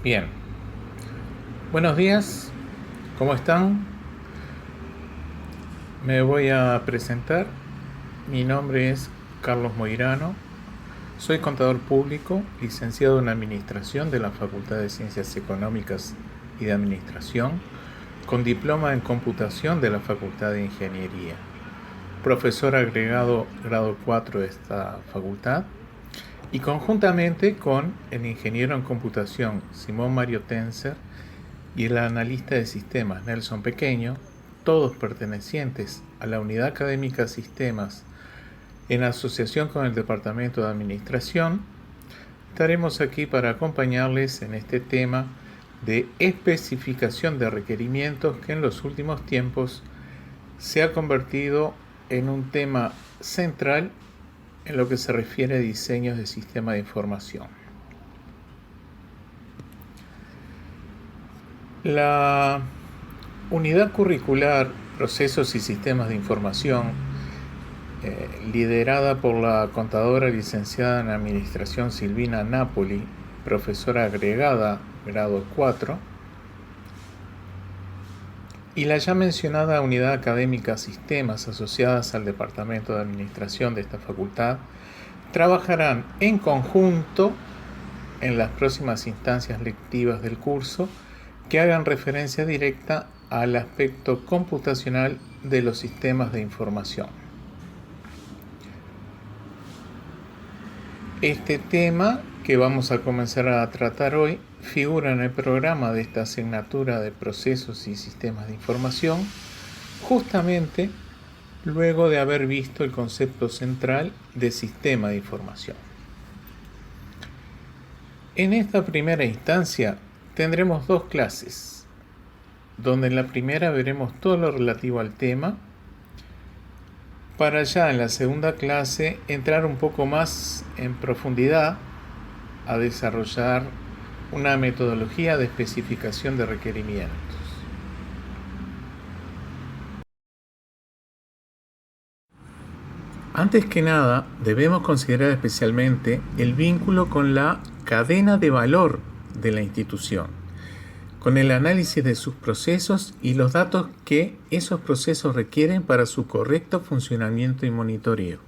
Bien, buenos días, ¿cómo están? Me voy a presentar. Mi nombre es Carlos Moirano. Soy contador público, licenciado en Administración de la Facultad de Ciencias Económicas y de Administración, con diploma en Computación de la Facultad de Ingeniería, profesor agregado grado 4 de esta facultad, y conjuntamente con el ingeniero en computación Simón Mario Tencer y el analista de sistemas Nelson Pequeño, todos pertenecientes a la Unidad Académica Sistemas en asociación con el Departamento de Administración, estaremos aquí para acompañarles en este tema de especificación de requerimientos que en los últimos tiempos se ha convertido en un tema central en lo que se refiere a diseños de sistemas de información. La unidad curricular Procesos y Sistemas de Información, liderada por la contadora licenciada en Administración Silvina Napoli, profesora agregada grado 4, y la ya mencionada Unidad Académica Sistemas asociadas al Departamento de Administración de esta facultad, trabajarán en conjunto en las próximas instancias lectivas del curso que hagan referencia directa al aspecto computacional de los sistemas de información. Este tema que vamos a comenzar a tratar hoy figura en el programa de esta asignatura de Procesos y Sistemas de Información, justamente luego de haber visto el concepto central de sistema de información. En esta primera instancia tendremos dos clases, donde en la primera veremos todo lo relativo al tema, para ya en la segunda clase entrar un poco más en profundidad a desarrollar una metodología de especificación de requerimientos. Antes que nada, debemos considerar especialmente el vínculo con la cadena de valor de la institución, con el análisis de sus procesos y los datos que esos procesos requieren para su correcto funcionamiento y monitoreo.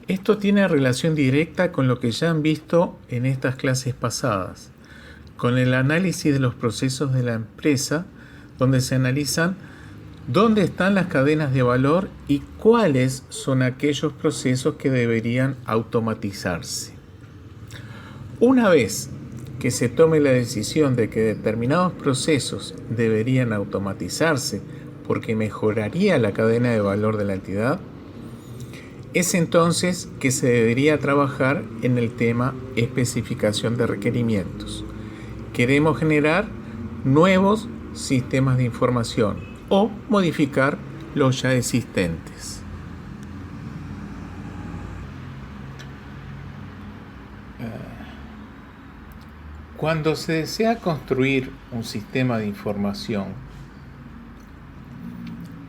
Esto tiene relación directa con lo que ya han visto en estas clases pasadas, con el análisis de los procesos de la empresa, donde se analizan dónde están las cadenas de valor y cuáles son aquellos procesos que deberían automatizarse. Una vez que se tome la decisión de que determinados procesos deberían automatizarse porque mejoraría la cadena de valor de la entidad, es entonces que se debería trabajar en el tema especificación de requerimientos. Queremos generar nuevos sistemas de información o modificar los ya existentes. Cuando se desea construir un sistema de información,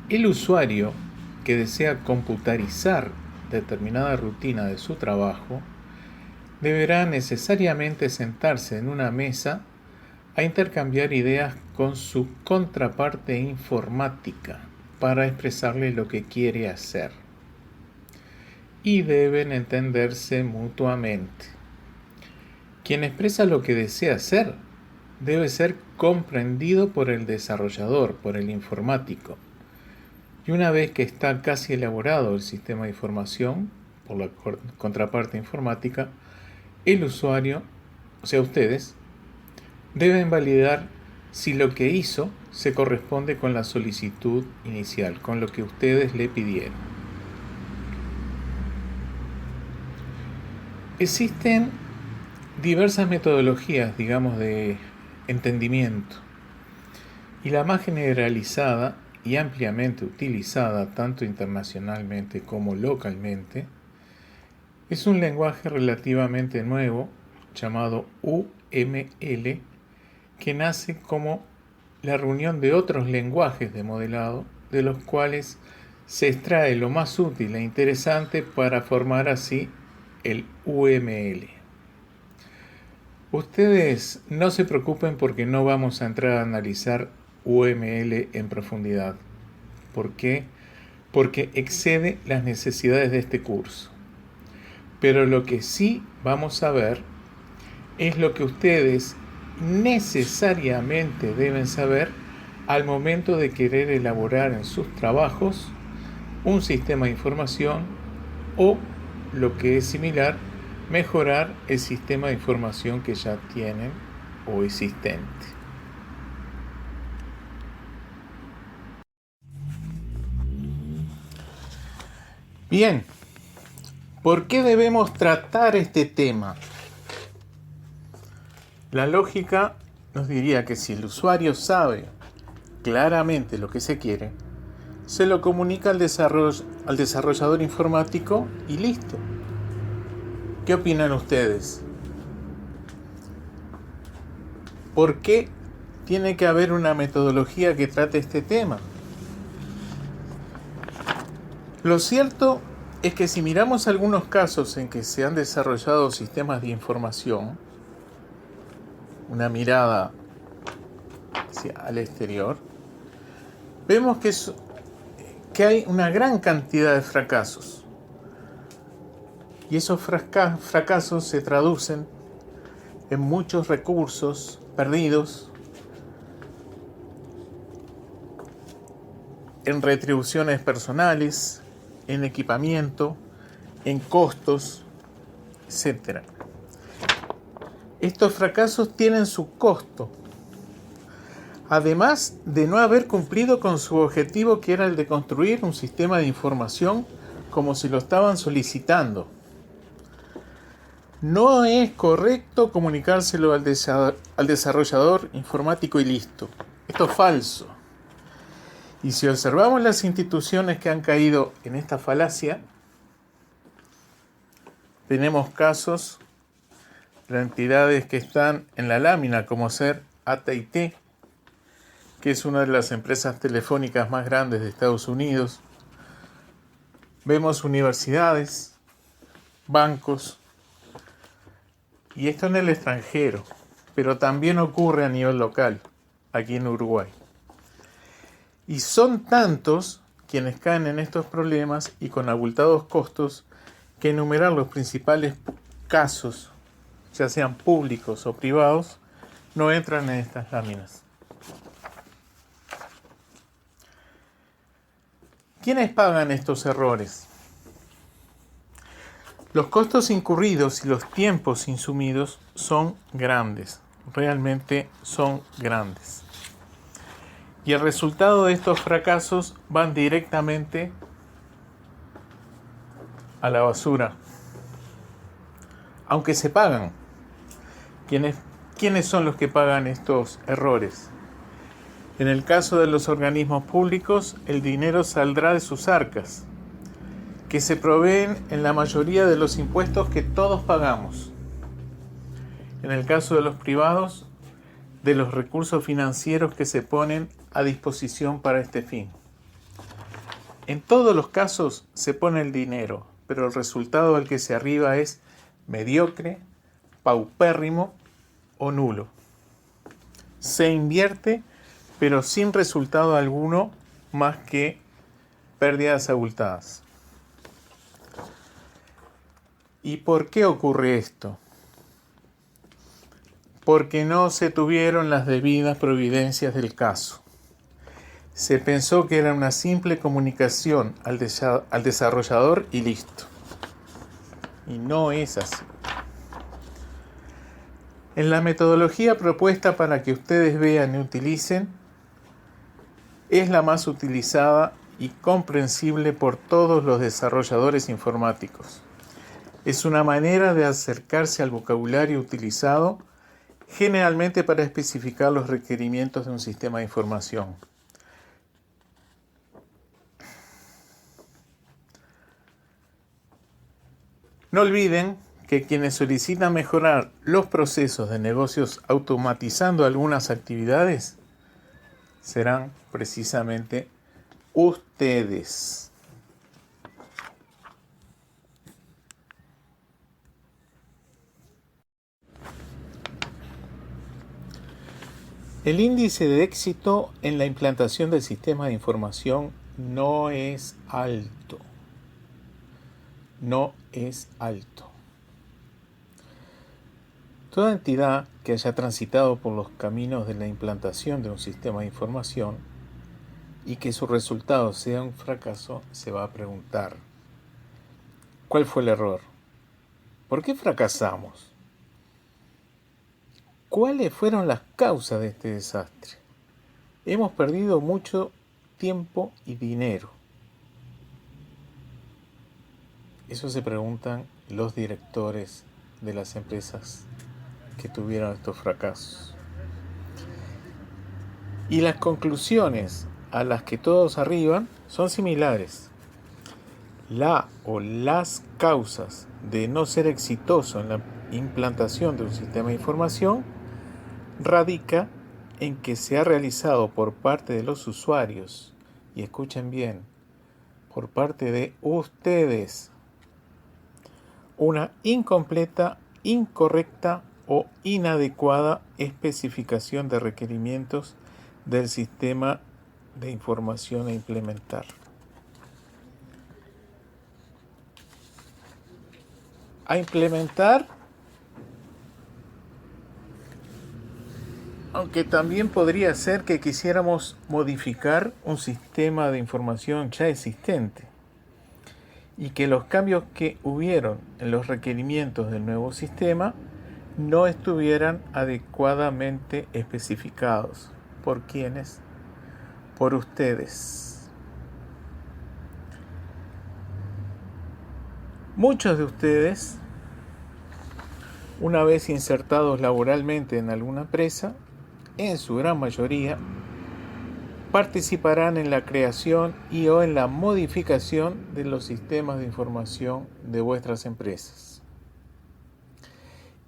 el usuario que desea computarizar determinada rutina de su trabajo deberá necesariamente sentarse en una mesa a intercambiar ideas con su contraparte informática para expresarle lo que quiere hacer. Y deben entenderse mutuamente. Quien expresa lo que desea hacer debe ser comprendido por el desarrollador, por el informático. Y una vez que está casi elaborado el sistema de información por la contraparte informática, el usuario, o sea ustedes, deben validar si lo que hizo se corresponde con la solicitud inicial, con lo que ustedes le pidieron. Existen diversas metodologías, digamos, de entendimiento, y la más generalizada y ampliamente utilizada tanto internacionalmente como localmente es un lenguaje relativamente nuevo llamado UML, que nace como la reunión de otros lenguajes de modelado, de los cuales se extrae lo más útil e interesante para formar así el UML. Ustedes no se preocupen porque no vamos a entrar a analizar UML en profundidad. ¿Por qué? Porque excede las necesidades de este curso. Pero lo que sí vamos a ver es lo que ustedes necesariamente deben saber al momento de querer elaborar en sus trabajos un sistema de información o, lo que es similar, mejorar el sistema de información que ya tienen o existente. Bien, ¿por qué debemos tratar este tema? La lógica nos diría que si el usuario sabe claramente lo que se quiere, se lo comunica al desarrollador informático y listo. ¿Qué opinan ustedes? ¿Por qué tiene que haber una metodología que trate este tema? Lo cierto es que si miramos algunos casos en que se han desarrollado sistemas de información, una mirada hacia al exterior, vemos que hay una gran cantidad de fracasos. Y esos fracasos se traducen en muchos recursos perdidos, en retribuciones personales, en equipamiento, en costos, etc. Estos fracasos tienen su costo, además de no haber cumplido con su objetivo, que era el de construir un sistema de información como si lo estaban solicitando. No es correcto comunicárselo al desarrollador informático y listo. Esto es falso. Y si observamos las instituciones que han caído en esta falacia, tenemos casos de entidades que están en la lámina, como ser AT&T, que es una de las empresas telefónicas más grandes de Estados Unidos. Vemos universidades, bancos, y esto en el extranjero, pero también ocurre a nivel local, aquí en Uruguay. Y son tantos quienes caen en estos problemas y con abultados costos que enumerar los principales casos, ya sean públicos o privados, no entran en estas láminas. ¿Quiénes pagan estos errores? Los costos incurridos y los tiempos insumidos son grandes, realmente son grandes. Y el resultado de estos fracasos van directamente a la basura. Aunque se pagan. ¿Quiénes son los que pagan estos errores? En el caso de los organismos públicos, el dinero saldrá de sus arcas, que se proveen en la mayoría de los impuestos que todos pagamos. En el caso de los privados, de los recursos financieros que se ponen a disposición para este fin. En todos los casos se pone el dinero, pero el resultado al que se arriba es mediocre, paupérrimo o nulo. Se invierte, pero sin resultado alguno más que pérdidas abultadas. ¿Y por qué ocurre esto? Porque no se tuvieron las debidas providencias del caso. Se pensó que era una simple comunicación al desarrollador y listo. Y no es así. En la metodología propuesta para que ustedes vean y utilicen, es la más utilizada y comprensible por todos los desarrolladores informáticos. Es una manera de acercarse al vocabulario utilizado generalmente para especificar los requerimientos de un sistema de información. No olviden que quienes solicitan mejorar los procesos de negocios automatizando algunas actividades serán precisamente ustedes. El índice de éxito en la implantación del sistema de información no es alto. No es alto. Toda entidad que haya transitado por los caminos de la implantación de un sistema de información y que su resultado sea un fracaso, se va a preguntar: ¿cuál fue el error? ¿Por qué fracasamos? ¿Cuáles fueron las causas de este desastre? Hemos perdido mucho tiempo y dinero. Eso se preguntan los directores de las empresas que tuvieron estos fracasos. Y las conclusiones a las que todos arriban son similares. La o las causas de no ser exitoso en la implantación de un sistema de información radica en que se ha realizado por parte de los usuarios, y escuchen bien, por parte de ustedes, una incompleta, incorrecta o inadecuada especificación de requerimientos del sistema de información a implementar. A implementar, aunque también podría ser que quisiéramos modificar un sistema de información ya existente y que los cambios que hubieron en los requerimientos del nuevo sistema no estuvieran adecuadamente especificados. ¿Por quiénes? Por ustedes. Muchos de ustedes, una vez insertados laboralmente en alguna empresa, en su gran mayoría, participarán en la creación y o en la modificación de los sistemas de información de vuestras empresas.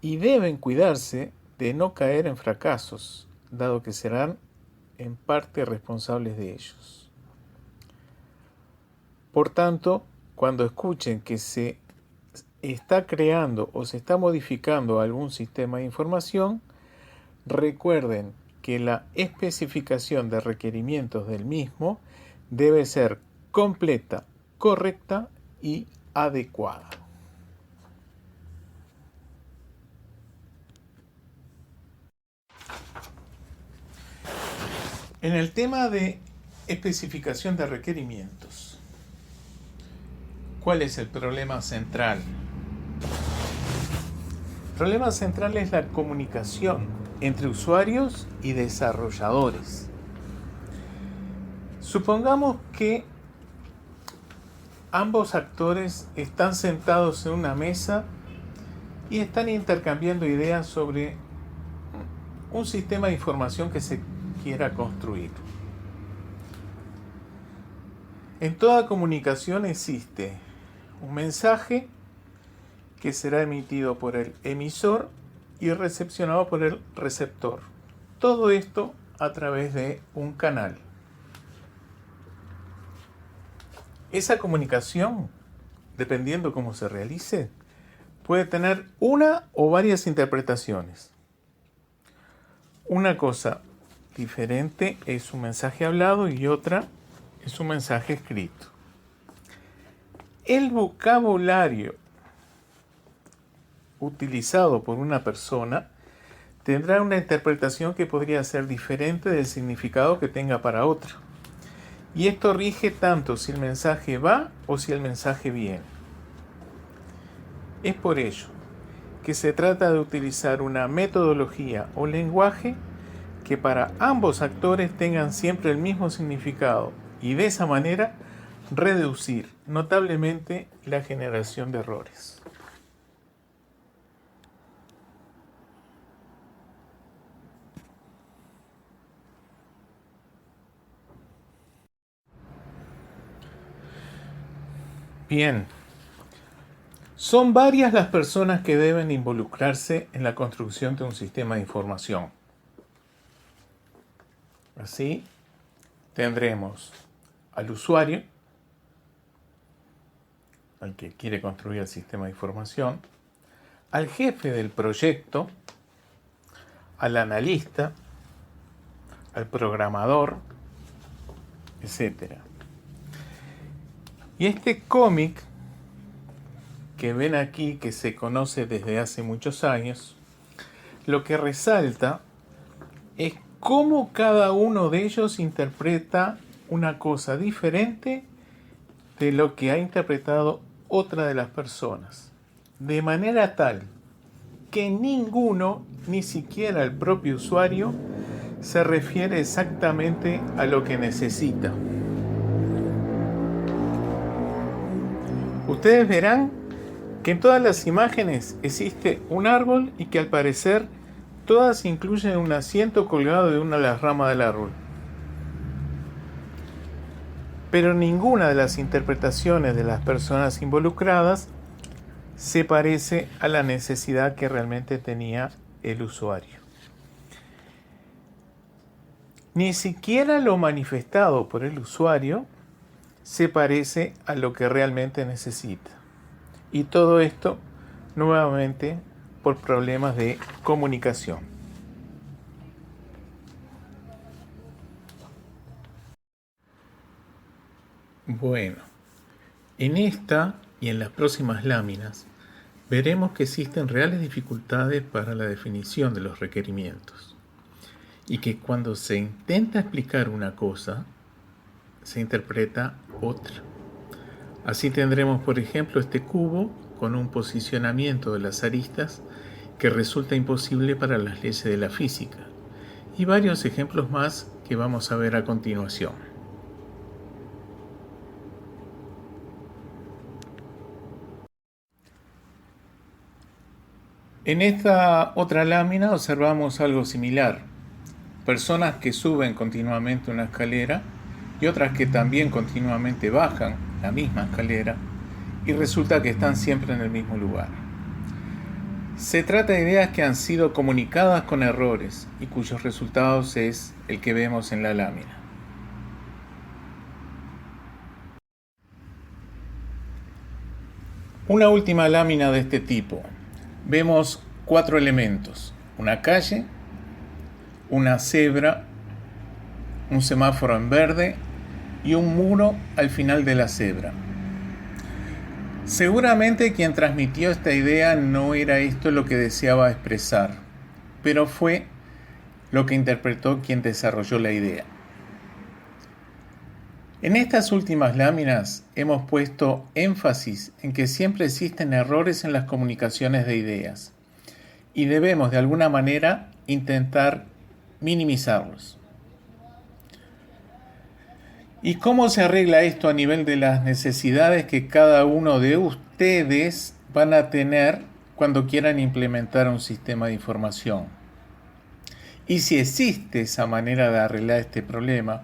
Y deben cuidarse de no caer en fracasos, dado que serán en parte responsables de ellos. Por tanto, cuando escuchen que se está creando o se está modificando algún sistema de información, recuerden que la especificación de requerimientos del mismo debe ser completa, correcta y adecuada. En el tema de especificación de requerimientos, ¿cuál es el problema central? El problema central es la comunicación entre usuarios y desarrolladores. Supongamos que ambos actores están sentados en una mesa y están intercambiando ideas sobre un sistema de información que se quiera construir. En toda comunicación existe un mensaje que será emitido por el emisor y recepcionado por el receptor. Todo esto a través de un canal. Esa comunicación, dependiendo cómo se realice, puede tener una o varias interpretaciones. Una cosa diferente es un mensaje hablado y otra es un mensaje escrito. El vocabulario utilizado por una persona tendrá una interpretación que podría ser diferente del significado que tenga para otra. Y esto rige tanto si el mensaje va o si el mensaje viene. Es por ello que se trata de utilizar una metodología o lenguaje que para ambos actores tengan siempre el mismo significado y de esa manera reducir notablemente la generación de errores. Bien, son varias las personas que deben involucrarse en la construcción de un sistema de información. Así, tendremos al usuario, al que quiere construir el sistema de información, al jefe del proyecto, al analista, al programador, etc. Y este cómic que ven aquí, que se conoce desde hace muchos años, lo que resalta es cómo cada uno de ellos interpreta una cosa diferente de lo que ha interpretado otra de las personas, de manera tal que ninguno, ni siquiera el propio usuario, se refiere exactamente a lo que necesita. Ustedes verán que en todas las imágenes existe un árbol y que al parecer todas incluyen un asiento colgado de una de las ramas del árbol. Pero ninguna de las interpretaciones de las personas involucradas se parece a la necesidad que realmente tenía el usuario. Ni siquiera lo manifestado por el usuario se parece a lo que realmente necesita. Y todo esto, nuevamente, por problemas de comunicación. Bueno, en esta y en las próximas láminas veremos que existen reales dificultades para la definición de los requerimientos y que cuando se intenta explicar una cosa, se interpreta otra. Así tendremos, por ejemplo, este cubo con un posicionamiento de las aristas que resulta imposible para las leyes de la física, y varios ejemplos más que vamos a ver a continuación. En esta otra lámina observamos algo similar. Personas que suben continuamente una escalera y otras que también continuamente bajan la misma escalera y resulta que están siempre en el mismo lugar. Se trata de ideas que han sido comunicadas con errores y cuyos resultados es el que vemos en la lámina. Una última lámina de este tipo. Vemos 4 elementos: una calle, una cebra, un semáforo en verde y un muro al final de la cebra. Seguramente quien transmitió esta idea no era esto lo que deseaba expresar, pero fue lo que interpretó quien desarrolló la idea. En estas últimas láminas hemos puesto énfasis en que siempre existen errores en las comunicaciones de ideas y debemos de alguna manera intentar minimizarlos. ¿Y cómo se arregla esto a nivel de las necesidades que cada uno de ustedes van a tener cuando quieran implementar un sistema de información? Y si existe esa manera de arreglar este problema,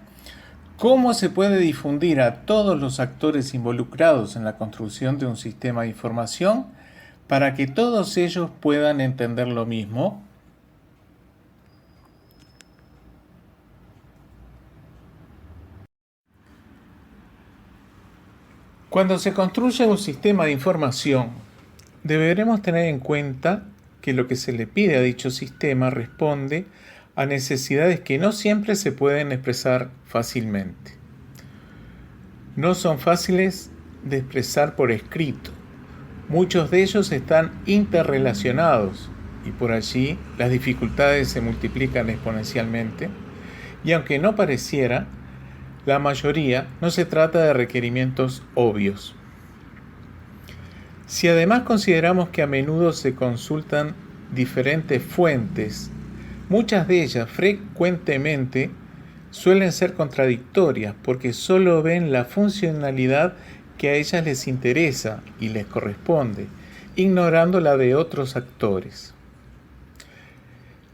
¿cómo se puede difundir a todos los actores involucrados en la construcción de un sistema de información para que todos ellos puedan entender lo mismo? Cuando se construye un sistema de información, deberemos tener en cuenta que lo que se le pide a dicho sistema responde a necesidades que no siempre se pueden expresar fácilmente. No son fáciles de expresar por escrito. Muchos de ellos están interrelacionados y por allí las dificultades se multiplican exponencialmente. Y aunque no pareciera, la mayoría no se trata de requerimientos obvios. Si además consideramos que a menudo se consultan diferentes fuentes, muchas de ellas frecuentemente suelen ser contradictorias porque solo ven la funcionalidad que a ellas les interesa y les corresponde, ignorando la de otros actores.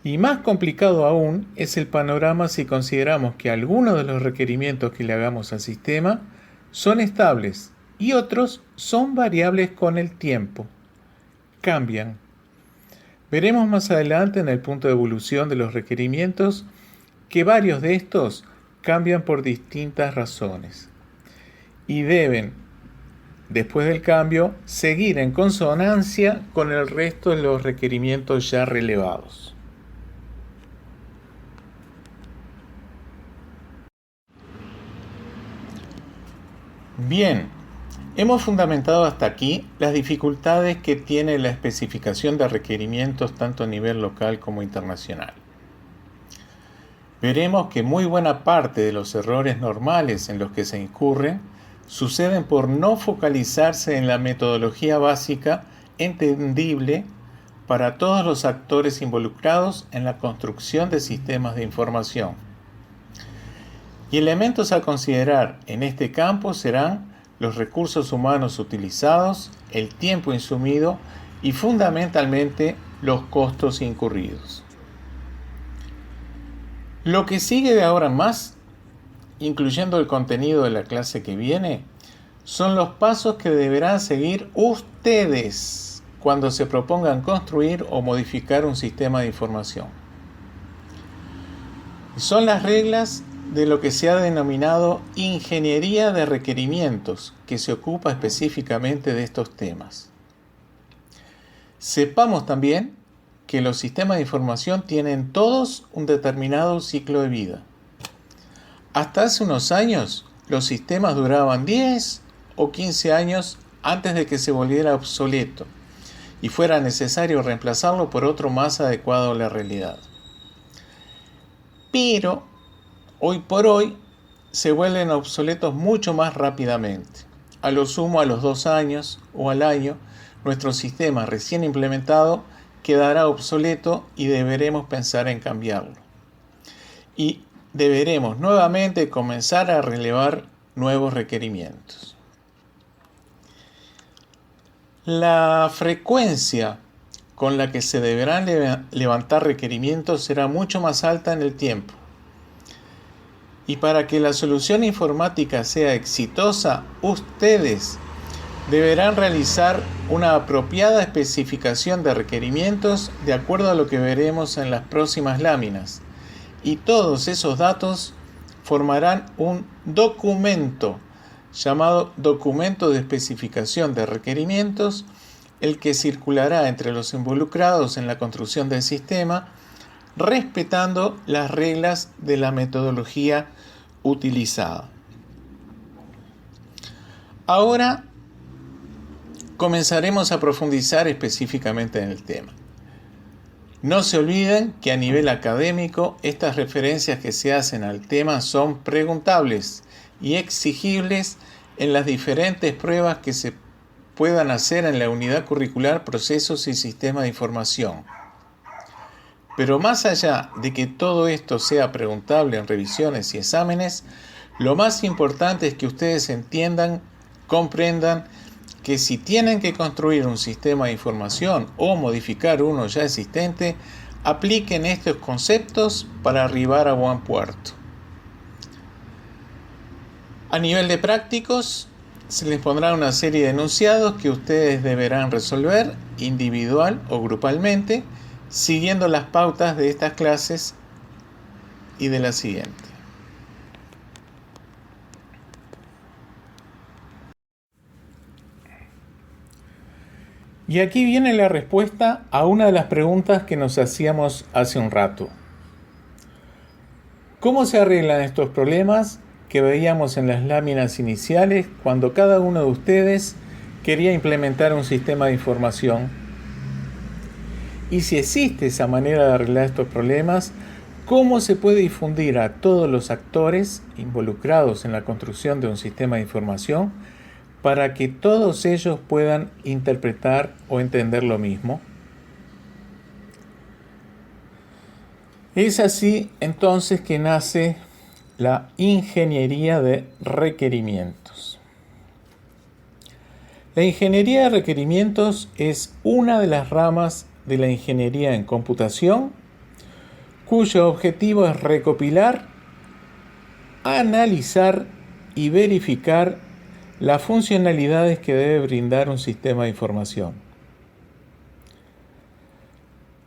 Y más complicado aún es el panorama si consideramos que algunos de los requerimientos que le hagamos al sistema son estables y otros son variables con el tiempo. Cambian. Veremos más adelante en el punto de evolución de los requerimientos que varios de estos cambian por distintas razones y deben, después del cambio, seguir en consonancia con el resto de los requerimientos ya relevados. Bien, hemos fundamentado hasta aquí las dificultades que tiene la especificación de requerimientos tanto a nivel local como internacional. Veremos que muy buena parte de los errores normales en los que se incurre suceden por no focalizarse en la metodología básica entendible para todos los actores involucrados en la construcción de sistemas de información. Y elementos a considerar en este campo serán los recursos humanos utilizados, el tiempo insumido y fundamentalmente los costos incurridos. Lo que sigue de ahora en más, incluyendo el contenido de la clase que viene, son los pasos que deberán seguir ustedes cuando se propongan construir o modificar un sistema de información. Son las reglas de lo que se ha denominado ingeniería de requerimientos, que se ocupa específicamente de estos temas. Sepamos también que los sistemas de información tienen todos un determinado ciclo de vida. Hasta hace unos años, los sistemas duraban 10 o 15 años antes de que se volviera obsoleto y fuera necesario reemplazarlo por otro más adecuado a la realidad. Pero, hoy por hoy, se vuelven obsoletos mucho más rápidamente. A lo sumo a los 2 años o al año, nuestro sistema recién implementado quedará obsoleto y deberemos pensar en cambiarlo. Y deberemos nuevamente comenzar a relevar nuevos requerimientos. La frecuencia con la que se deberán levantar requerimientos será mucho más alta en el tiempo. Y para que la solución informática sea exitosa, ustedes deberán realizar una apropiada especificación de requerimientos de acuerdo a lo que veremos en las próximas láminas. Y todos esos datos formarán un documento llamado Documento de Especificación de Requerimientos, el que circulará entre los involucrados en la construcción del sistema, respetando las reglas de la metodología utilizada. Ahora comenzaremos a profundizar específicamente en el tema. No se olviden que a nivel académico estas referencias que se hacen al tema son preguntables y exigibles en las diferentes pruebas que se puedan hacer en la unidad curricular Procesos y Sistemas de Información. Pero más allá de que todo esto sea preguntable en revisiones y exámenes, lo más importante es que ustedes entiendan, comprendan que si tienen que construir un sistema de información o modificar uno ya existente, apliquen estos conceptos para arribar a buen puerto. A nivel de prácticos, se les pondrá una serie de enunciados que ustedes deberán resolver individual o grupalmente, siguiendo las pautas de estas clases y de la siguiente. Y aquí viene la respuesta a una de las preguntas que nos hacíamos hace un rato. ¿Cómo se arreglan estos problemas que veíamos en las láminas iniciales cuando cada uno de ustedes quería implementar un sistema de información? Y si existe esa manera de arreglar estos problemas, ¿cómo se puede difundir a todos los actores involucrados en la construcción de un sistema de información para que todos ellos puedan interpretar o entender lo mismo? Es así entonces que nace la ingeniería de requerimientos. La ingeniería de requerimientos es una de las ramas de la ingeniería en computación, cuyo objetivo es recopilar, analizar y verificar las funcionalidades que debe brindar un sistema de información.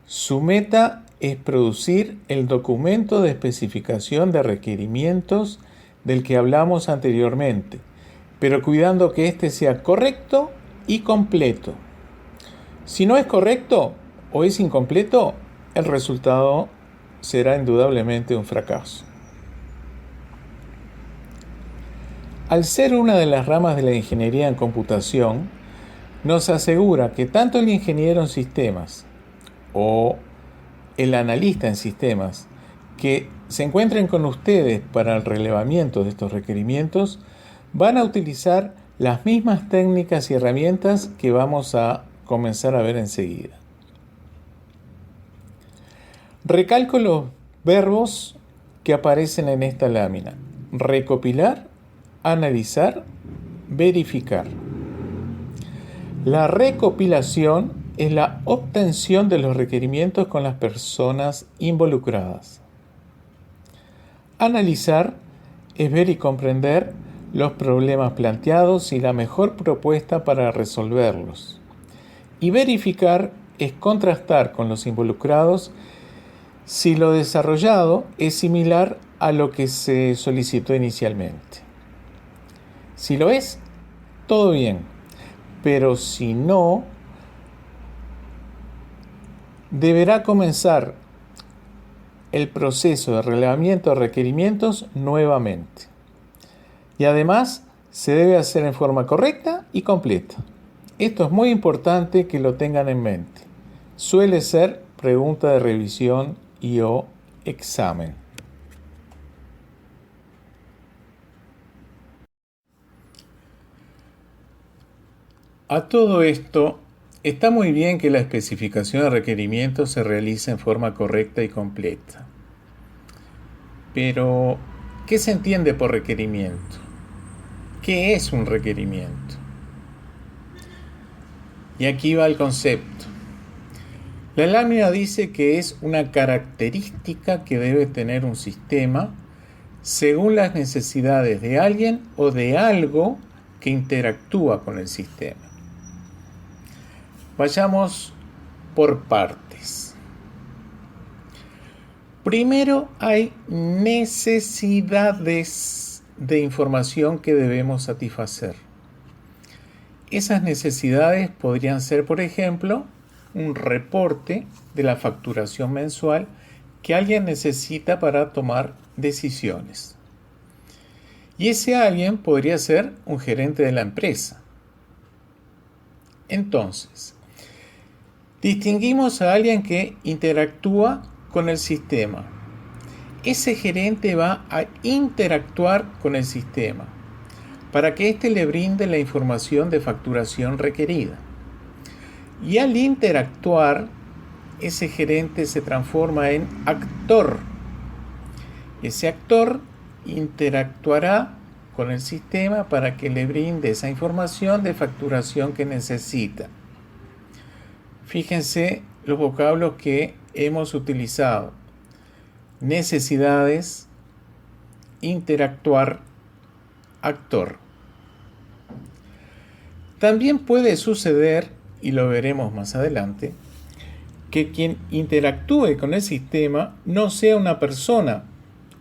Su meta es producir el documento de especificación de requerimientos del que hablamos anteriormente, pero cuidando que éste sea correcto y completo. Si no es correcto o es incompleto, el resultado será indudablemente un fracaso. Al ser una de las ramas de la ingeniería en computación, nos asegura que tanto el ingeniero en sistemas o el analista en sistemas que se encuentren con ustedes para el relevamiento de estos requerimientos van a utilizar las mismas técnicas y herramientas que vamos a comenzar a ver enseguida. Recalco los verbos que aparecen en esta lámina: recopilar, analizar, verificar. La recopilación es la obtención de los requerimientos con las personas involucradas. Analizar es ver y comprender los problemas planteados y la mejor propuesta para resolverlos. Y verificar es contrastar con los involucrados si lo desarrollado es similar a lo que se solicitó inicialmente. Si lo es, todo bien, pero si no, deberá comenzar el proceso de relevamiento de requerimientos nuevamente. Y además, se debe hacer en forma correcta y completa. Esto es muy importante que lo tengan en mente. Suele ser pregunta de revisión y/o examen. A todo esto, está muy bien que la especificación de requerimientos se realice en forma correcta y completa. Pero, ¿qué se entiende por requerimiento? ¿Qué es un requerimiento? Y aquí va el concepto. La lámina dice que es una característica que debe tener un sistema según las necesidades de alguien o de algo que interactúa con el sistema. Vayamos por partes. Primero hay necesidades de información que debemos satisfacer. Esas necesidades podrían ser, por ejemplo, un reporte de la facturación mensual que alguien necesita para tomar decisiones. Y ese alguien podría ser un gerente de la empresa. Entonces, distinguimos a alguien que interactúa con el sistema. Ese gerente va a interactuar con el sistema para que éste le brinde la información de facturación requerida. Y al interactuar, ese gerente se transforma en actor. Ese actor interactuará con el sistema para que le brinde esa información de facturación que necesita. Fíjense los vocablos que hemos utilizado: necesidades, interactuar, actor. También puede suceder, y lo veremos más adelante, que quien interactúe con el sistema no sea una persona,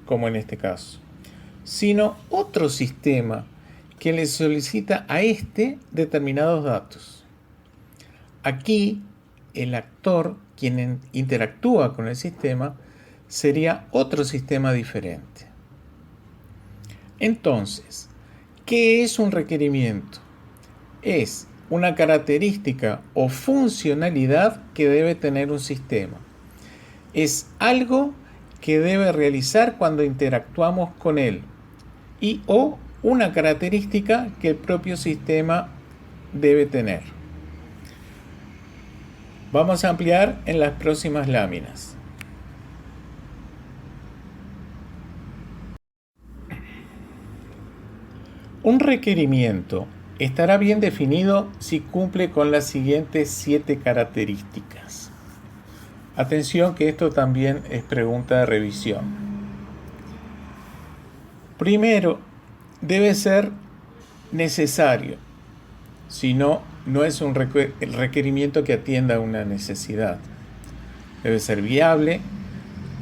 como en este caso, sino otro sistema que le solicita a este determinados datos. Aquí, el actor, quien interactúa con el sistema, sería otro sistema diferente. Entonces, ¿qué es un requerimiento? Es una característica o funcionalidad que debe tener un sistema. Es algo que debe realizar cuando interactuamos con él o una característica que el propio sistema debe tener. Vamos a ampliar en las próximas láminas. Un requerimiento estará bien definido si cumple con las siguientes 7 características. Atención, que esto también es pregunta de revisión. Primero, debe ser necesario. Si no, no es un requerimiento que atienda a una necesidad. Debe ser viable,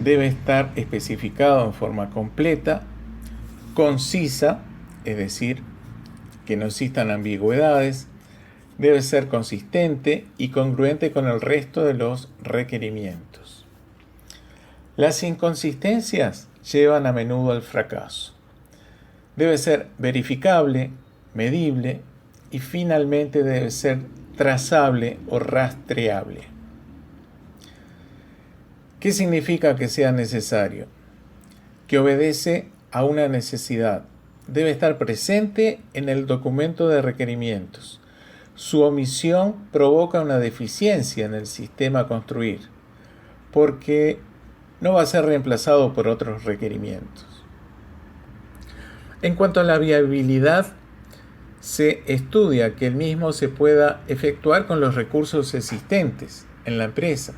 debe estar especificado en forma completa, concisa, es decir, que no existan ambigüedades, debe ser consistente y congruente con el resto de los requerimientos. Las inconsistencias llevan a menudo al fracaso. Debe ser verificable, medible y finalmente debe ser trazable o rastreable. ¿Qué significa que sea necesario? Que obedece a una necesidad. Debe estar presente en el documento de requerimientos. Su omisión provoca una deficiencia en el sistema a construir, porque no va a ser reemplazado por otros requerimientos. En cuanto a la viabilidad, se estudia que el mismo se pueda efectuar con los recursos existentes en la empresa,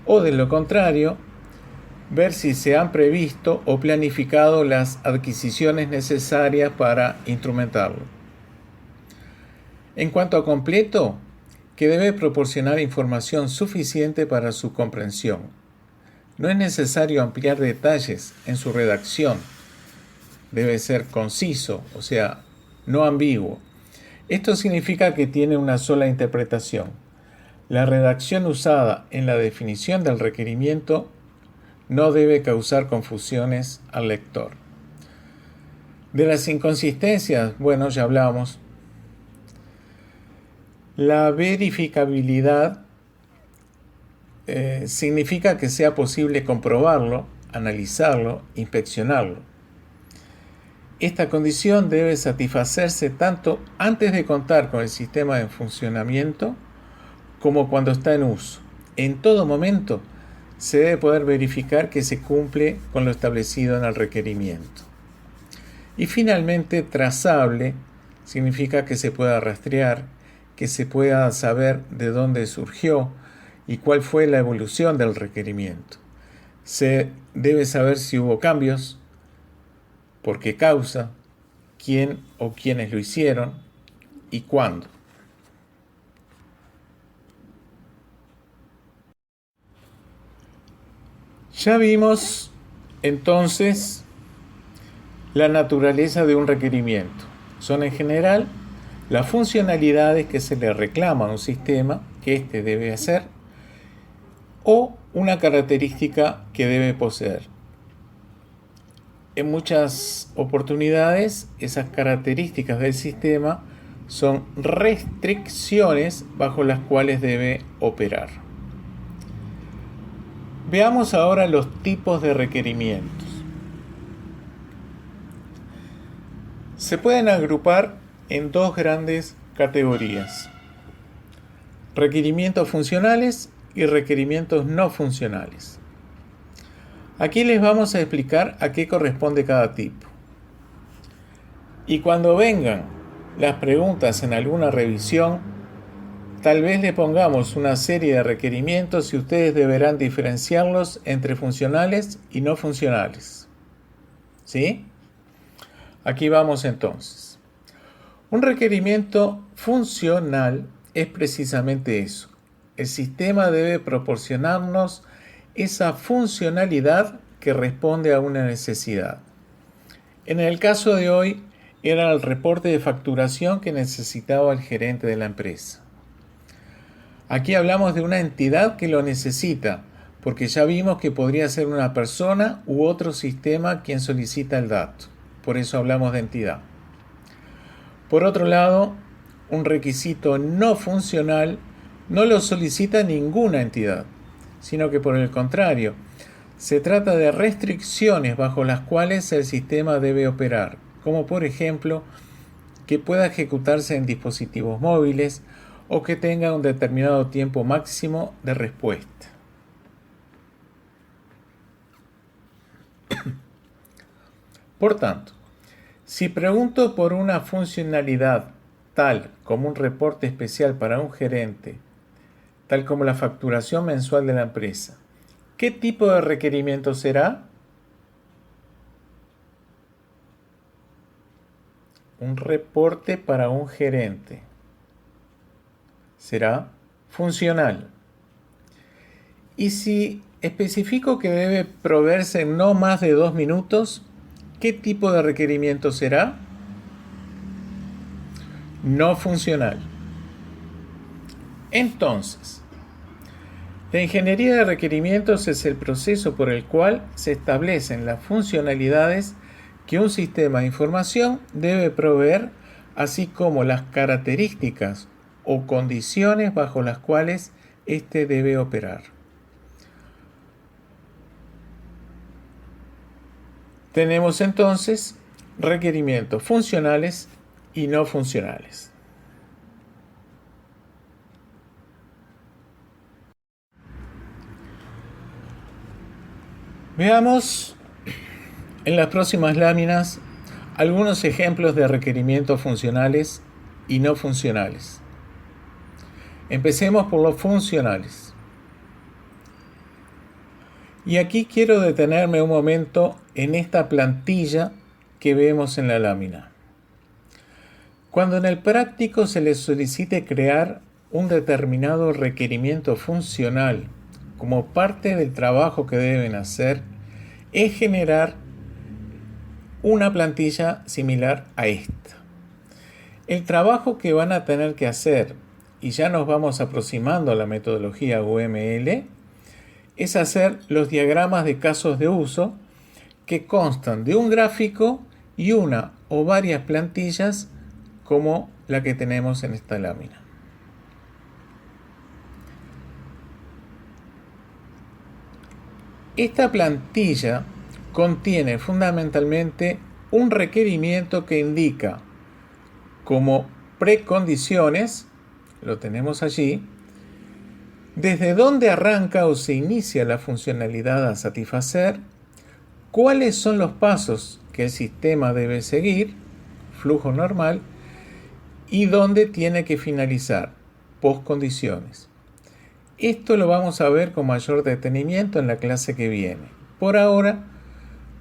o de lo contrario, ver si se han previsto o planificado las adquisiciones necesarias para instrumentarlo. En cuanto a completo, que debe proporcionar información suficiente para su comprensión. No es necesario ampliar detalles en su redacción. Debe ser conciso, o sea, no ambiguo. Esto significa que tiene una sola interpretación. La redacción usada en la definición del requerimiento no debe causar confusiones al lector. De las inconsistencias, bueno, ya hablamos. La verificabilidad significa que sea posible comprobarlo, analizarlo, inspeccionarlo. Esta condición debe satisfacerse tanto antes de contar con el sistema en funcionamiento como cuando está en uso. En todo momento se debe poder verificar que se cumple con lo establecido en el requerimiento. Y finalmente, trazable significa que se pueda rastrear, que se pueda saber de dónde surgió y cuál fue la evolución del requerimiento. Se debe saber si hubo cambios, por qué causa, quién o quiénes lo hicieron y cuándo. Ya vimos entonces la naturaleza de un requerimiento. Son en general las funcionalidades que se le reclama a un sistema que éste debe hacer o una característica que debe poseer. En muchas oportunidades, esas características del sistema son restricciones bajo las cuales debe operar. Veamos ahora los tipos de requerimientos. Se pueden agrupar en dos grandes categorías: requerimientos funcionales y requerimientos no funcionales. Aquí les vamos a explicar a qué corresponde cada tipo. Y cuando vengan las preguntas en alguna revisión, tal vez le pongamos una serie de requerimientos y ustedes deberán diferenciarlos entre funcionales y no funcionales. ¿Sí? Aquí vamos entonces. Un requerimiento funcional es precisamente eso. El sistema debe proporcionarnos esa funcionalidad que responde a una necesidad. En el caso de hoy, era el reporte de facturación que necesitaba el gerente de la empresa. Aquí hablamos de una entidad que lo necesita, porque ya vimos que podría ser una persona u otro sistema quien solicita el dato. Por eso hablamos de entidad. Por otro lado, un requisito no funcional no lo solicita ninguna entidad, sino que por el contrario, se trata de restricciones bajo las cuales el sistema debe operar, como por ejemplo, que pueda ejecutarse en dispositivos móviles o que tenga un determinado tiempo máximo de respuesta. Por tanto, si pregunto por una funcionalidad tal como un reporte especial para un gerente, tal como la facturación mensual de la empresa, ¿qué tipo de requerimiento será? Un reporte para un gerente. Será funcional. Y si especifico que debe proveerse en no más de 2 minutos, ¿qué tipo de requerimiento será? No funcional. Entonces, la ingeniería de requerimientos es el proceso por el cual se establecen las funcionalidades que un sistema de información debe proveer, así como las características o condiciones bajo las cuales éste debe operar. Tenemos entonces requerimientos funcionales y no funcionales. Veamos en las próximas láminas algunos ejemplos de requerimientos funcionales y no funcionales. Empecemos por los funcionales. Y aquí quiero detenerme un momento en esta plantilla que vemos en la lámina. Cuando en el práctico se les solicite crear un determinado requerimiento funcional como parte del trabajo que deben hacer, es generar una plantilla similar a esta. El trabajo que van a tener que hacer, y ya nos vamos aproximando a la metodología UML, es hacer los diagramas de casos de uso que constan de un gráfico y una o varias plantillas como la que tenemos en esta lámina. Esta plantilla contiene fundamentalmente un requerimiento que indica como precondiciones, lo tenemos allí, desde dónde arranca o se inicia la funcionalidad a satisfacer, cuáles son los pasos que el sistema debe seguir, flujo normal, y dónde tiene que finalizar, postcondiciones. Esto lo vamos a ver con mayor detenimiento en la clase que viene. Por ahora,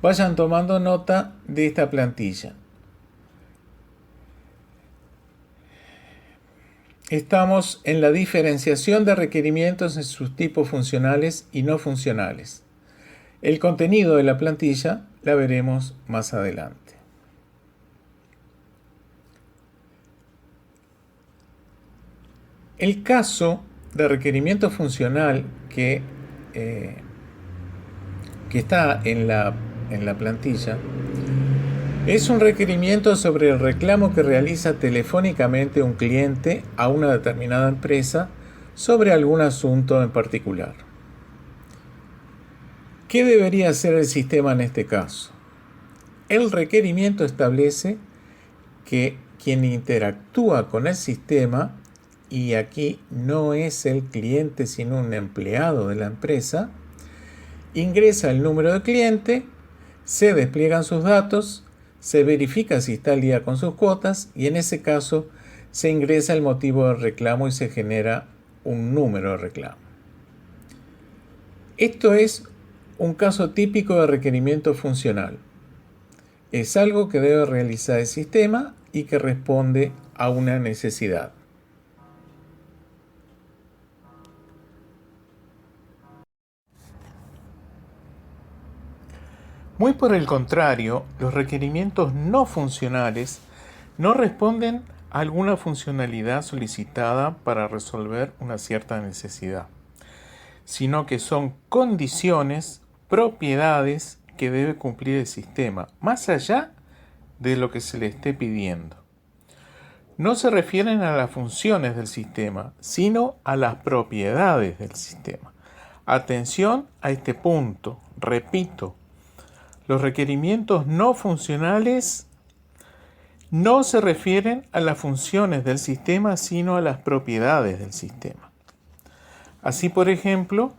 vayan tomando nota de esta plantilla. Estamos en la diferenciación de requerimientos en sus tipos funcionales y no funcionales. El contenido de la plantilla la veremos más adelante. El caso de requerimiento funcional que está en la plantilla es un requerimiento sobre el reclamo que realiza telefónicamente un cliente a una determinada empresa sobre algún asunto en particular. ¿Qué debería hacer el sistema en este caso? El requerimiento establece que quien interactúa con el sistema, y aquí no es el cliente sino un empleado de la empresa, ingresa el número de cliente, se despliegan sus datos, se verifica si está al día con sus cuotas y en ese caso se ingresa el motivo del reclamo y se genera un número de reclamo. Esto es un caso típico de requerimiento funcional. Es algo que debe realizar el sistema y que responde a una necesidad. Muy por el contrario, los requerimientos no funcionales no responden a alguna funcionalidad solicitada para resolver una cierta necesidad, sino que son condiciones, propiedades que debe cumplir el sistema, más allá de lo que se le esté pidiendo. No se refieren a las funciones del sistema, sino a las propiedades del sistema. Atención a este punto, repito. Los requerimientos no funcionales no se refieren a las funciones del sistema, sino a las propiedades del sistema. Así, por ejemplo,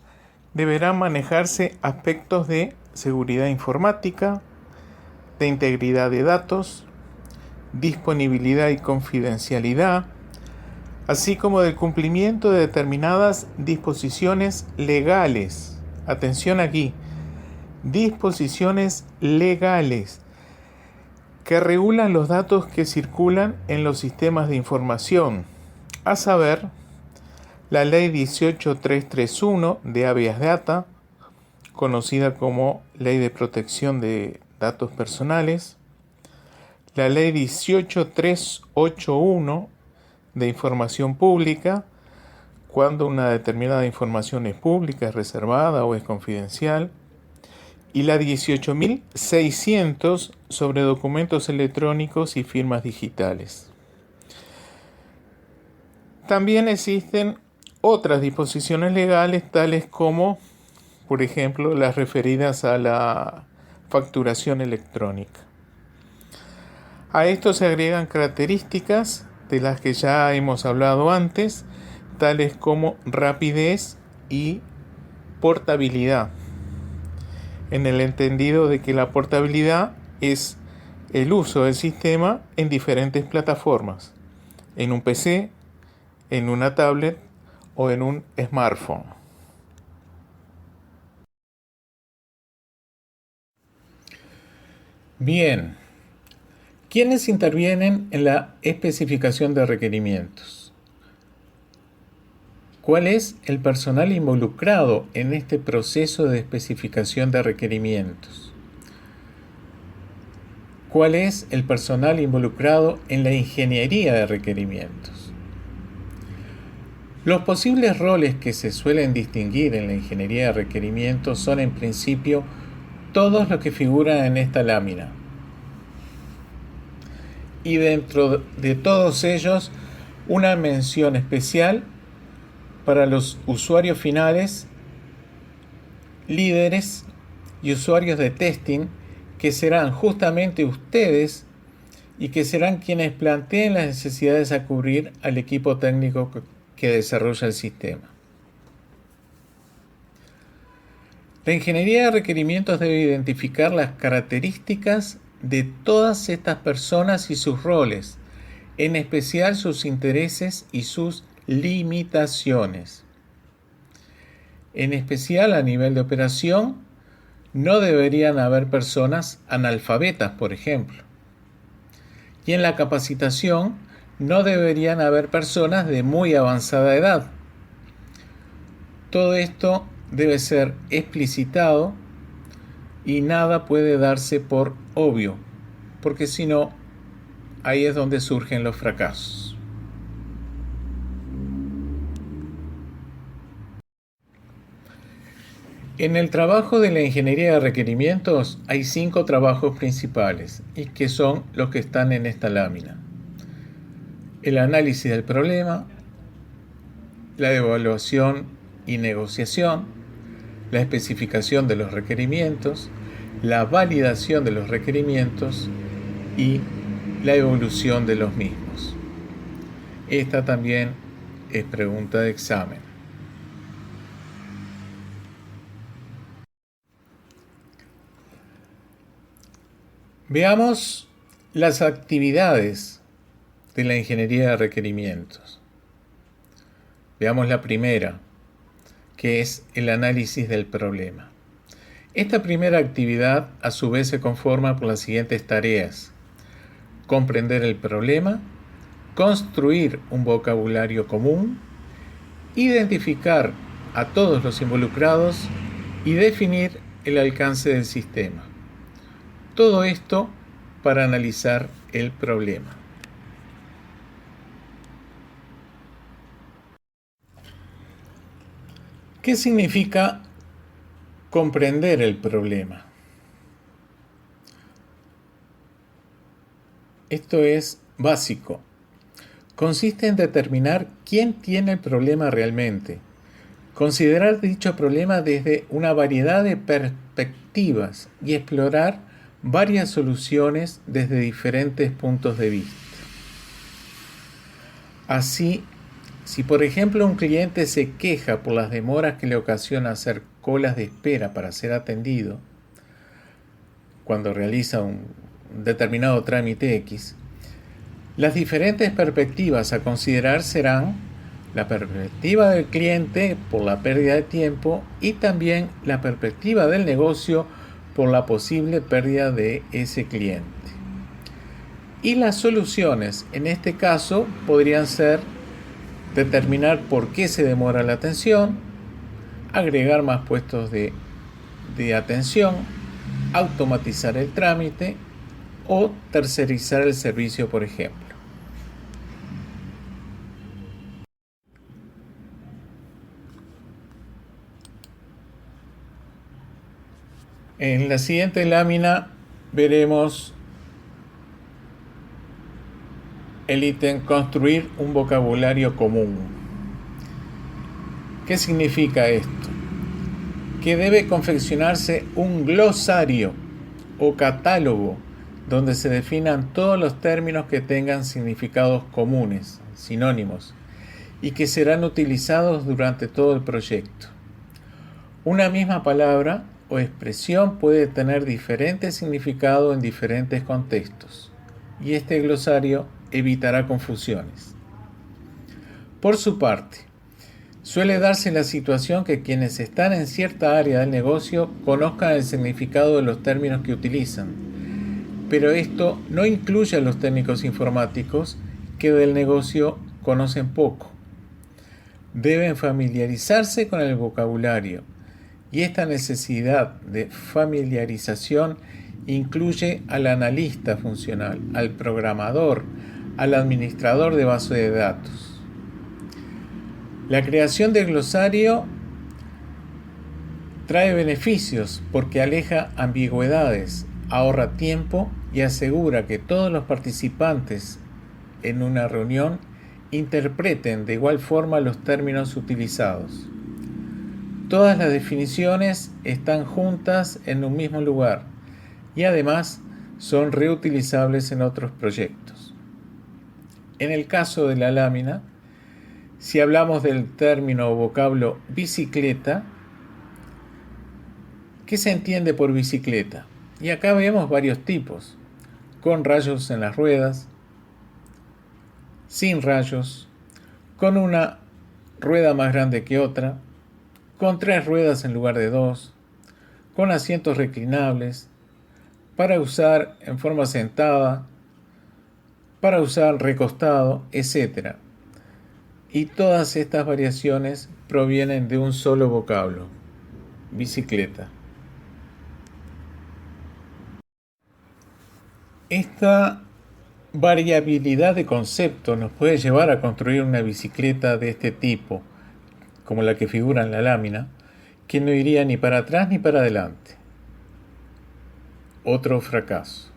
deberán manejarse aspectos de seguridad informática, de integridad de datos, disponibilidad y confidencialidad, así como del cumplimiento de determinadas disposiciones legales. Atención aquí. Disposiciones legales que regulan los datos que circulan en los sistemas de información, a saber, la Ley 18331 de Habeas Data, conocida como Ley de Protección de Datos Personales, la Ley 18381 de Información Pública, cuando una determinada información es pública, es reservada o es confidencial, y la 18.600 sobre documentos electrónicos y firmas digitales. También existen otras disposiciones legales, tales como, por ejemplo, las referidas a la facturación electrónica. A esto se agregan características de las que ya hemos hablado antes, tales como rapidez y portabilidad, en el entendido de que la portabilidad es el uso del sistema en diferentes plataformas, en un PC, en una tablet o en un smartphone. Bien, ¿quiénes intervienen en la especificación de requerimientos? ¿Cuál es el personal involucrado en este proceso de especificación de requerimientos? ¿Cuál es el personal involucrado en la ingeniería de requerimientos? Los posibles roles que se suelen distinguir en la ingeniería de requerimientos son en principio todos los que figuran en esta lámina. Y dentro de todos ellos, una mención especial para los usuarios finales, líderes y usuarios de testing, que serán justamente ustedes y que serán quienes planteen las necesidades a cubrir al equipo técnico que desarrolla el sistema. La ingeniería de requerimientos debe identificar las características de todas estas personas y sus roles, en especial sus intereses y sus limitaciones. En especial a nivel de operación, no deberían haber personas analfabetas, por ejemplo. Y en la capacitación, no deberían haber personas de muy avanzada edad. Todo esto debe ser explicitado y nada puede darse por obvio, porque si no, ahí es donde surgen los fracasos. En el trabajo de la ingeniería de requerimientos hay 5 trabajos principales, y que son los que están en esta lámina: el análisis del problema, la evaluación y negociación, la especificación de los requerimientos, la validación de los requerimientos y la evolución de los mismos. Esta también es pregunta de examen. Veamos las actividades de la ingeniería de requerimientos. Veamos la primera, que es el análisis del problema. Esta primera actividad a su vez se conforma por las siguientes tareas: comprender el problema, construir un vocabulario común, identificar a todos los involucrados y definir el alcance del sistema. Todo esto para analizar el problema. ¿Qué significa comprender el problema? Esto es básico. Consiste en determinar quién tiene el problema realmente, considerar dicho problema desde una variedad de perspectivas y explorar varias soluciones desde diferentes puntos de vista. Así, si por ejemplo un cliente se queja por las demoras que le ocasiona hacer colas de espera para ser atendido cuando realiza un determinado trámite X, las diferentes perspectivas a considerar serán la perspectiva del cliente por la pérdida de tiempo y también la perspectiva del negocio por la posible pérdida de ese cliente. Y las soluciones en este caso podrían ser determinar por qué se demora la atención, agregar más puestos de atención, automatizar el trámite o tercerizar el servicio, por ejemplo. En la siguiente lámina veremos el ítem construir un vocabulario común. ¿Qué significa esto? Que debe confeccionarse un glosario o catálogo donde se definan todos los términos que tengan significados comunes, sinónimos, y que serán utilizados durante todo el proyecto. Una misma palabra o expresión puede tener diferente significado en diferentes contextos, y este glosario evitará confusiones. Por su parte, suele darse la situación que quienes están en cierta área del negocio conozcan el significado de los términos que utilizan, pero esto no incluye a los técnicos informáticos que del negocio conocen poco. Deben familiarizarse con el vocabulario, y esta necesidad de familiarización incluye al analista funcional, al programador, al administrador de base de datos. La creación del glosario trae beneficios porque aleja ambigüedades, ahorra tiempo y asegura que todos los participantes en una reunión interpreten de igual forma los términos utilizados. Todas las definiciones están juntas en un mismo lugar y además son reutilizables en otros proyectos. En el caso de la lámina, si hablamos del término o vocablo bicicleta, ¿qué se entiende por bicicleta? Y acá vemos varios tipos: con rayos en las ruedas, sin rayos, con una rueda más grande que otra, con 3 ruedas en lugar de 2, con asientos reclinables, para usar en forma sentada, para usar recostado, etc. Y todas estas variaciones provienen de un solo vocablo: bicicleta. Esta variabilidad de conceptos nos puede llevar a construir una bicicleta de este tipo, como la que figura en la lámina, que no iría ni para atrás ni para adelante. Otro fracaso.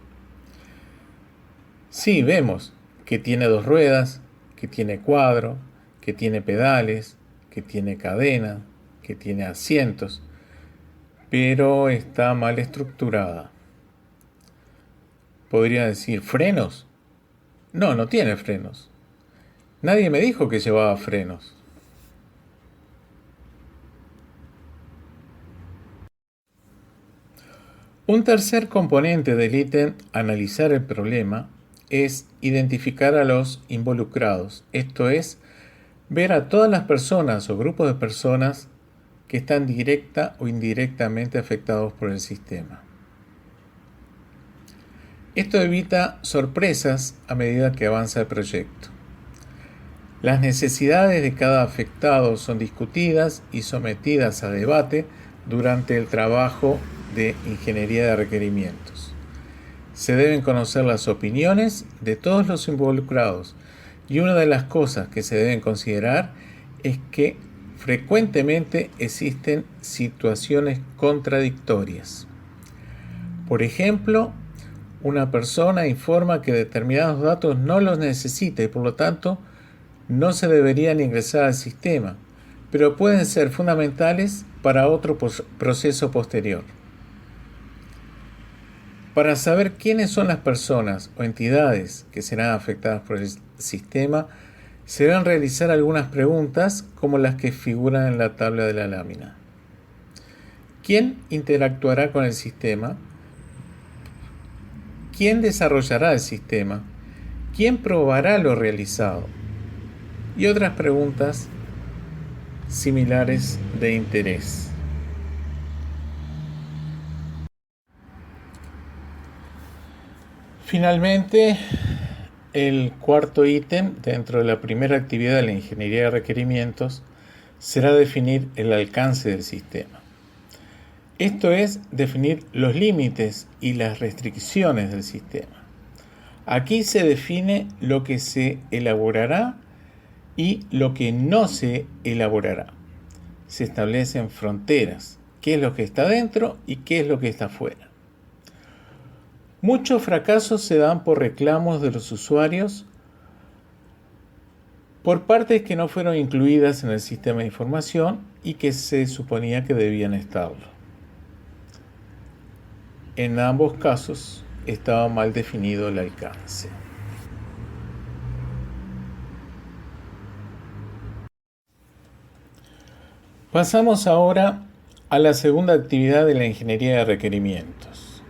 Sí, vemos que tiene 2 ruedas, que tiene cuadro, que tiene pedales, que tiene cadena, que tiene asientos, pero está mal estructurada. ¿Podría decir frenos? No, no tiene frenos. Nadie me dijo que llevaba frenos. Un tercer componente del ítem analizar el problema es identificar a los involucrados, esto es, ver a todas las personas o grupos de personas que están directa o indirectamente afectados por el sistema. Esto evita sorpresas a medida que avanza el proyecto. Las necesidades de cada afectado son discutidas y sometidas a debate durante el trabajo de ingeniería de requerimientos. Se deben conocer las opiniones de todos los involucrados, y una de las cosas que se deben considerar es que frecuentemente existen situaciones contradictorias. Por ejemplo, una persona informa que determinados datos no los necesita y por lo tanto no se deberían ingresar al sistema, pero pueden ser fundamentales para otro proceso posterior. Para saber quiénes son las personas o entidades que serán afectadas por el sistema, se deben realizar algunas preguntas como las que figuran en la tabla de la lámina. ¿Quién interactuará con el sistema? ¿Quién desarrollará el sistema? ¿Quién probará lo realizado? Y otras preguntas similares de interés. Finalmente, el cuarto ítem dentro de la primera actividad de la ingeniería de requerimientos será definir el alcance del sistema. Esto es, definir los límites y las restricciones del sistema. Aquí se define lo que se elaborará y lo que no se elaborará. Se establecen fronteras, qué es lo que está dentro y qué es lo que está afuera. Muchos fracasos se dan por reclamos de los usuarios por partes que no fueron incluidas en el sistema de información y que se suponía que debían estarlo. En ambos casos estaba mal definido el alcance. Pasamos ahora a la segunda actividad de la ingeniería de requerimientos: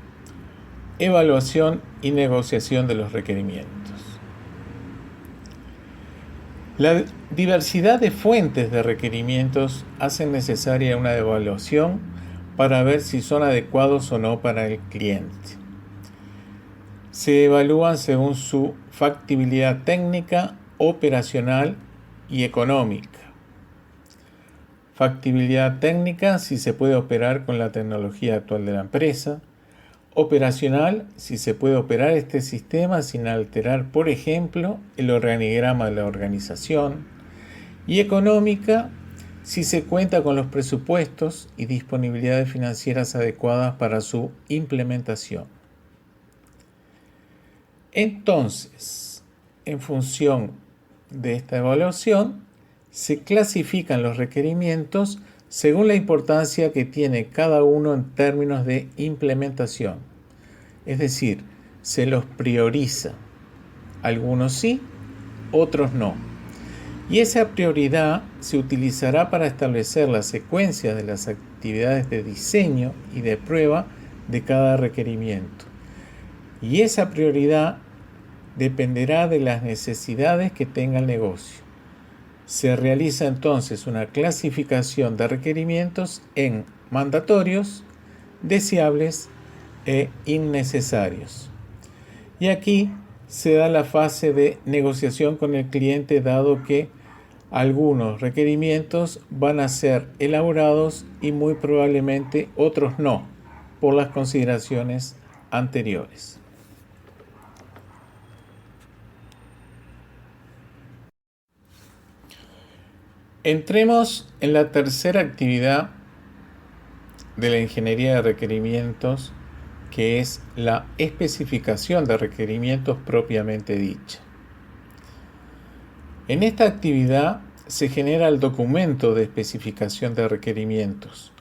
evaluación y negociación de los requerimientos. La diversidad de fuentes de requerimientos hace necesaria una evaluación para ver si son adecuados o no para el cliente. Se evalúan según su factibilidad técnica, operacional y económica. Factibilidad técnica, si se puede operar con la tecnología actual de la empresa. Operacional, si se puede operar este sistema sin alterar, por ejemplo, el organigrama de la organización. Y económica, si se cuenta con los presupuestos y disponibilidades financieras adecuadas para su implementación. Entonces, en función de esta evaluación, se clasifican los requerimientos según la importancia que tiene cada uno en términos de implementación. Es decir, se los prioriza. Algunos sí, otros no. Y esa prioridad se utilizará para establecer la secuencia de las actividades de diseño y de prueba de cada requerimiento. Y esa prioridad dependerá de las necesidades que tenga el negocio. Se realiza entonces una clasificación de requerimientos en mandatorios, deseables e innecesarios. Y aquí se da la fase de negociación con el cliente, dado que algunos requerimientos van a ser elaborados y muy probablemente otros no, por las consideraciones anteriores. Entremos en la tercera actividad de la ingeniería de requerimientos, que es la especificación de requerimientos propiamente dicha. En esta actividad se genera el documento de especificación de requerimientos,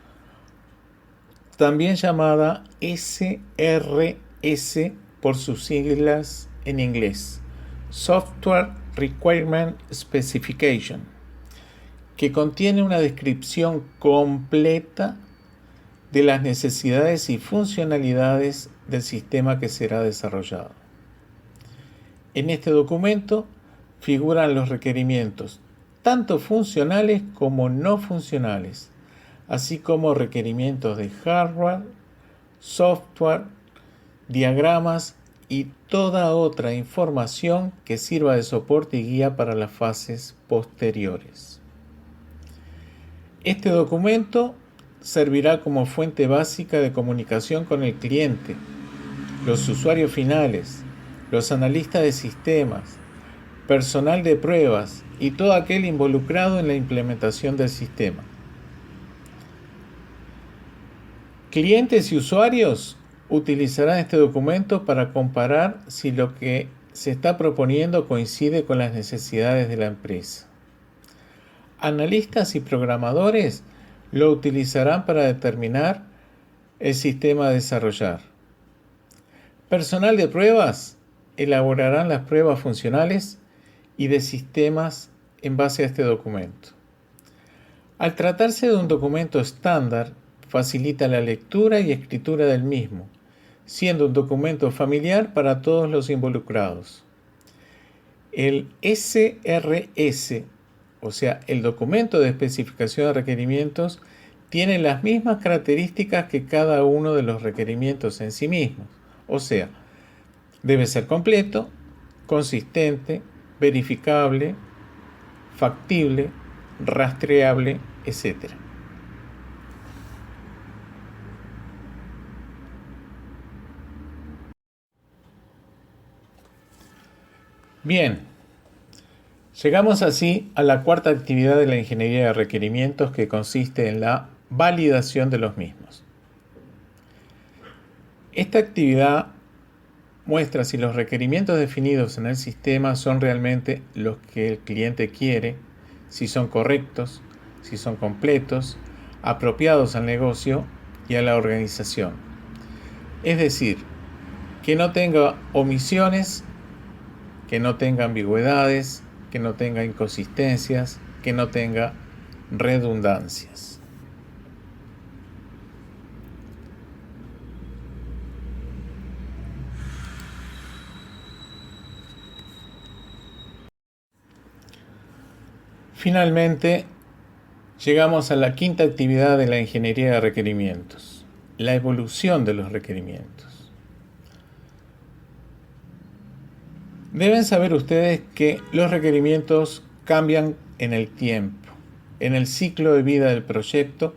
también llamada SRS por sus siglas en inglés, Software Requirement Specification, que contiene una descripción completa de las necesidades y funcionalidades del sistema que será desarrollado. En este documento figuran los requerimientos, tanto funcionales como no funcionales, así como requerimientos de hardware, software, diagramas y toda otra información que sirva de soporte y guía para las fases posteriores. Este documento servirá como fuente básica de comunicación con el cliente, los usuarios finales, los analistas de sistemas, personal de pruebas y todo aquel involucrado en la implementación del sistema. Clientes y usuarios utilizarán este documento para comparar si lo que se está proponiendo coincide con las necesidades de la empresa. Analistas y programadores lo utilizarán para determinar el sistema a desarrollar. Personal de pruebas elaborarán las pruebas funcionales y de sistemas en base a este documento. Al tratarse de un documento estándar, facilita la lectura y escritura del mismo, siendo un documento familiar para todos los involucrados. El SRS, o sea, el documento de especificación de requerimientos, tiene las mismas características que cada uno de los requerimientos en sí mismos. O sea, debe ser completo, consistente, verificable, factible, rastreable, etc. Bien, llegamos así a la cuarta actividad de la ingeniería de requerimientos, que consiste en la validación de los mismos. Esta actividad muestra si los requerimientos definidos en el sistema son realmente los que el cliente quiere, si son correctos, si son completos, apropiados al negocio y a la organización. Es decir, que no tenga omisiones, que no tenga ambigüedades, que no tenga inconsistencias, que no tenga redundancias. Finalmente, llegamos a la quinta actividad de la ingeniería de requerimientos, la evolución de los requerimientos. Deben saber ustedes que los requerimientos cambian en el tiempo, en el ciclo de vida del proyecto,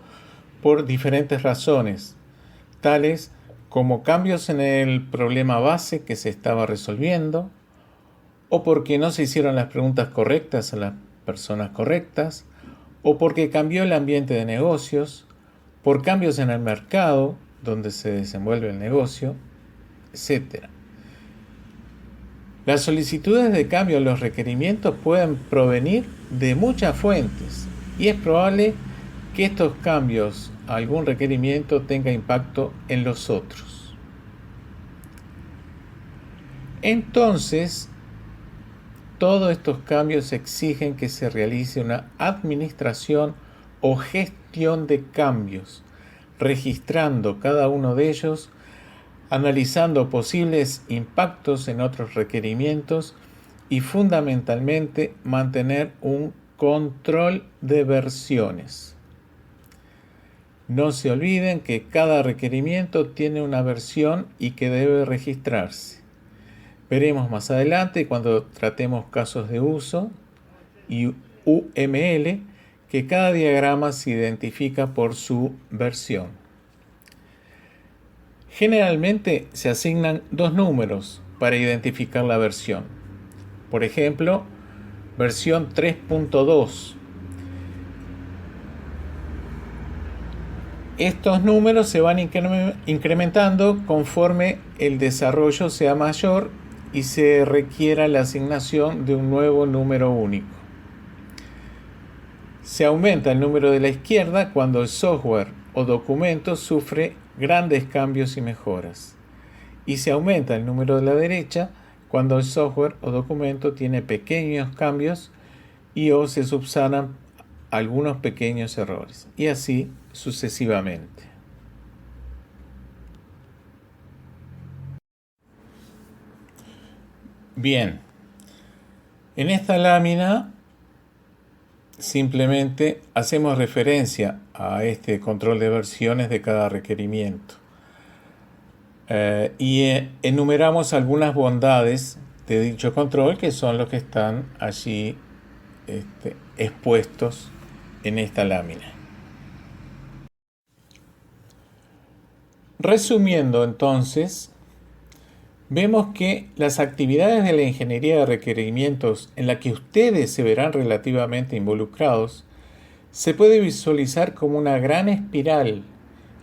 por diferentes razones, tales como cambios en el problema base que se estaba resolviendo, o porque no se hicieron las preguntas correctas a las personas correctas, o porque cambió el ambiente de negocios, por cambios en el mercado donde se desenvuelve el negocio, etc. Las solicitudes de cambio en los requerimientos pueden provenir de muchas fuentes y es probable que estos cambios a algún requerimiento tengan impacto en los otros. Entonces, todos estos cambios exigen que se realice una administración o gestión de cambios, registrando cada uno de ellos, analizando posibles impactos en otros requerimientos y fundamentalmente mantener un control de versiones. No se olviden que cada requerimiento tiene una versión y que debe registrarse. Veremos más adelante cuando tratemos casos de uso y UML que cada diagrama se identifica por su versión. Generalmente se asignan dos números para identificar la versión. Por ejemplo, versión 3.2. Estos números se van incrementando conforme el desarrollo sea mayor y se requiera la asignación de un nuevo número único. Se aumenta el número de la izquierda cuando el software o documento sufre grandes cambios y mejoras. Y se aumenta el número de la derecha cuando el software o documento tiene pequeños cambios y o se subsanan algunos pequeños errores. Y así sucesivamente. Bien, en esta lámina simplemente hacemos referencia a este control de versiones de cada requerimiento y enumeramos algunas bondades de dicho control que son los que están allí expuestos en esta lámina. Resumiendo entonces, vemos que las actividades de la ingeniería de requerimientos en la que ustedes se verán relativamente involucrados se puede visualizar como una gran espiral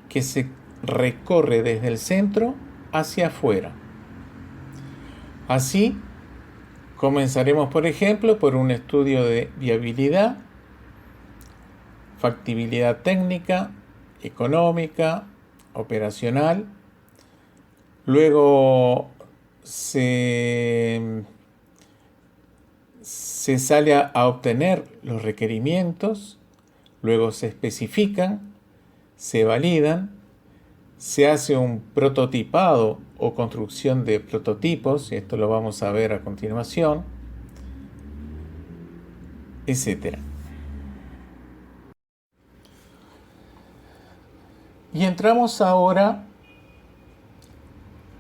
que se recorre desde el centro hacia afuera. Así, comenzaremos por ejemplo por un estudio de viabilidad, factibilidad técnica, económica, operacional. Luego se sale a obtener los requerimientos, luego se especifican, se validan, se hace un prototipado o construcción de prototipos, y esto lo vamos a ver a continuación, etc. Y entramos ahora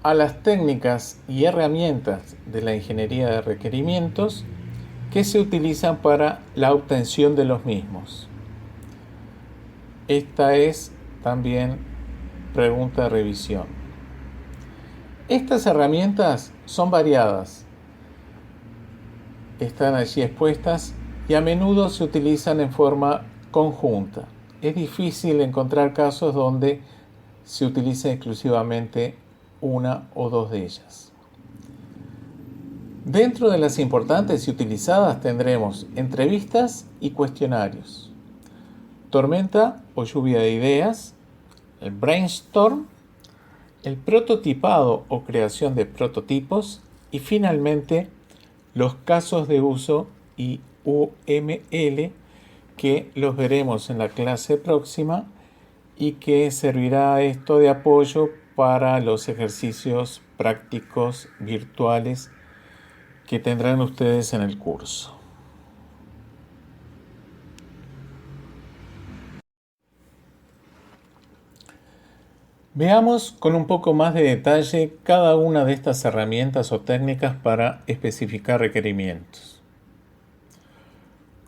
a las técnicas y herramientas de la ingeniería de requerimientos que se utilizan para la obtención de los mismos. Esta es también pregunta de revisión. Estas herramientas son variadas, están allí expuestas y a menudo se utilizan en forma conjunta. es difícil encontrar casos donde se utilice exclusivamente una o dos de ellas. Dentro de las importantes y utilizadas tendremos entrevistas y cuestionarios, tormenta o lluvia de ideas, el brainstorm, el prototipado o creación de prototipos y finalmente los casos de uso y UML, que los veremos en la clase próxima y que servirá esto de apoyo para los ejercicios prácticos virtuales que tendrán ustedes en el curso. Veamos con un poco más de detalle cada una de estas herramientas o técnicas para especificar requerimientos.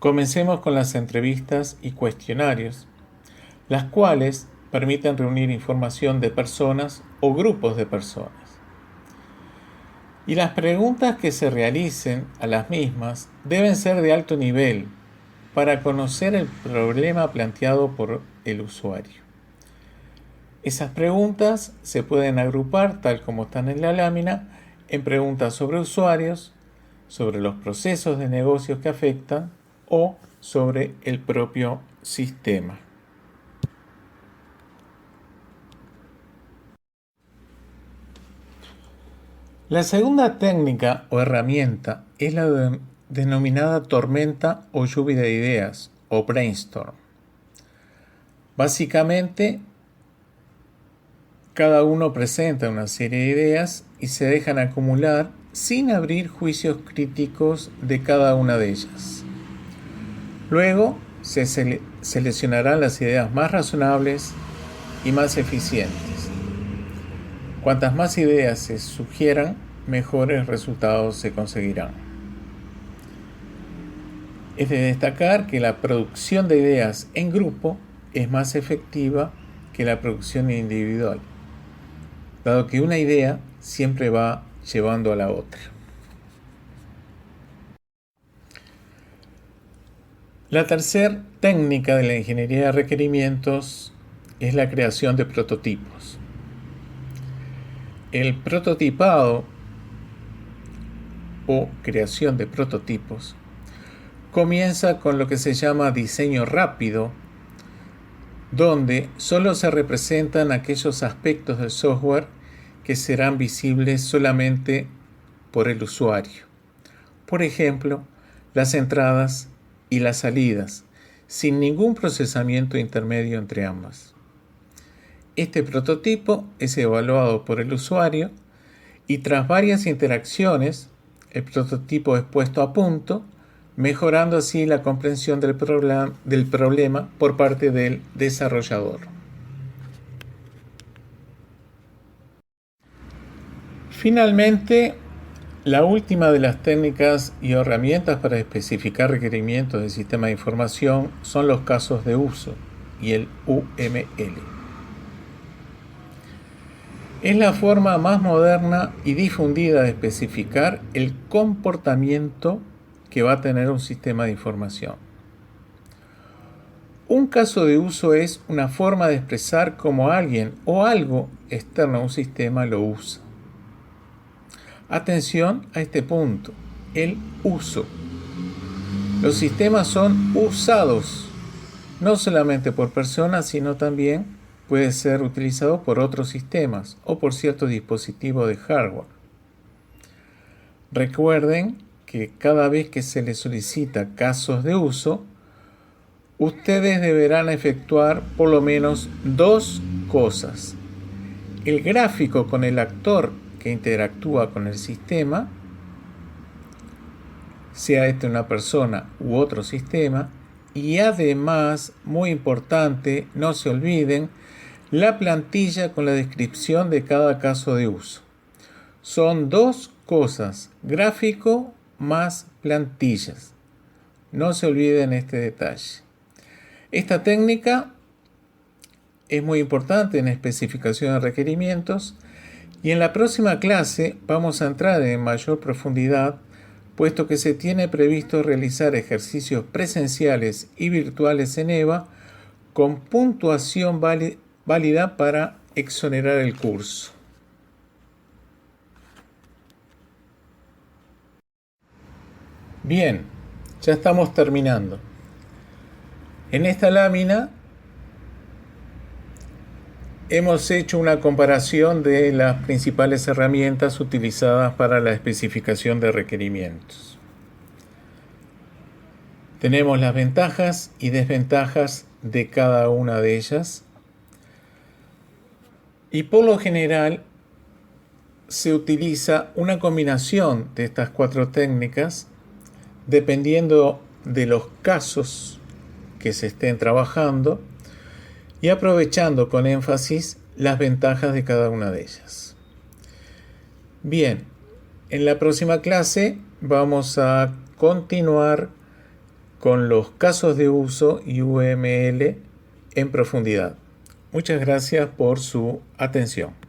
Comencemos con las entrevistas y cuestionarios, las cuales permiten reunir información de personas o grupos de personas. Y las preguntas que se realicen a las mismas deben ser de alto nivel para conocer el problema planteado por el usuario. Esas preguntas se pueden agrupar, tal como están en la lámina, en preguntas sobre usuarios, sobre los procesos de negocios que afectan o sobre el propio sistema. La segunda técnica o herramienta es la denominada tormenta o lluvia de ideas o brainstorm. Básicamente, cada uno presenta una serie de ideas y se dejan acumular sin abrir juicios críticos de cada una de ellas. Luego se seleccionarán las ideas más razonables y más eficientes. Cuantas más ideas se sugieran, mejores resultados se conseguirán. Es de destacar que la producción de ideas en grupo es más efectiva que la producción individual, dado que una idea siempre va llevando a la otra. La tercera técnica de la ingeniería de requerimientos es la creación de prototipos. El prototipado o creación de prototipos comienza con lo que se llama diseño rápido, donde solo se representan aquellos aspectos del software que serán visibles solamente por el usuario. Por ejemplo, las entradas y las salidas, sin ningún procesamiento intermedio entre ambas. Este prototipo es evaluado por el usuario y tras varias interacciones, el prototipo es puesto a punto, mejorando así la comprensión del problema por parte del desarrollador. Finalmente, la última de las técnicas y herramientas para especificar requerimientos del sistema de información son los casos de uso y el UML. Es la forma más moderna y difundida de especificar el comportamiento que va a tener un sistema de información. Un caso de uso es una forma de expresar cómo alguien o algo externo a un sistema lo usa. Atención a este punto, el uso. Los sistemas son usados, no solamente por personas, sino también puede ser utilizado por otros sistemas o por ciertos dispositivos de hardware. Recuerden que cada vez que se les solicita casos de uso, ustedes deberán efectuar por lo menos dos cosas. El gráfico con el actor que interactúa con el sistema, sea este una persona u otro sistema, y además, muy importante, no se olviden, la plantilla con la descripción de cada caso de uso. Son dos cosas, gráfico más plantillas. No se olviden este detalle. Esta técnica es muy importante en especificación de requerimientos y en la próxima clase vamos a entrar en mayor profundidad, puesto que se tiene previsto realizar ejercicios presenciales y virtuales en EVA con puntuación válida para exonerar el curso. Bien, ya estamos terminando. En esta lámina hemos hecho una comparación de las principales herramientas utilizadas para la especificación de requerimientos. Tenemos las ventajas y desventajas de cada una de ellas. Y por lo general se utiliza una combinación de estas 4 técnicas dependiendo de los casos que se estén trabajando y aprovechando con énfasis las ventajas de cada una de ellas. Bien, en la próxima clase vamos a continuar con los casos de uso y UML en profundidad. Muchas gracias por su atención.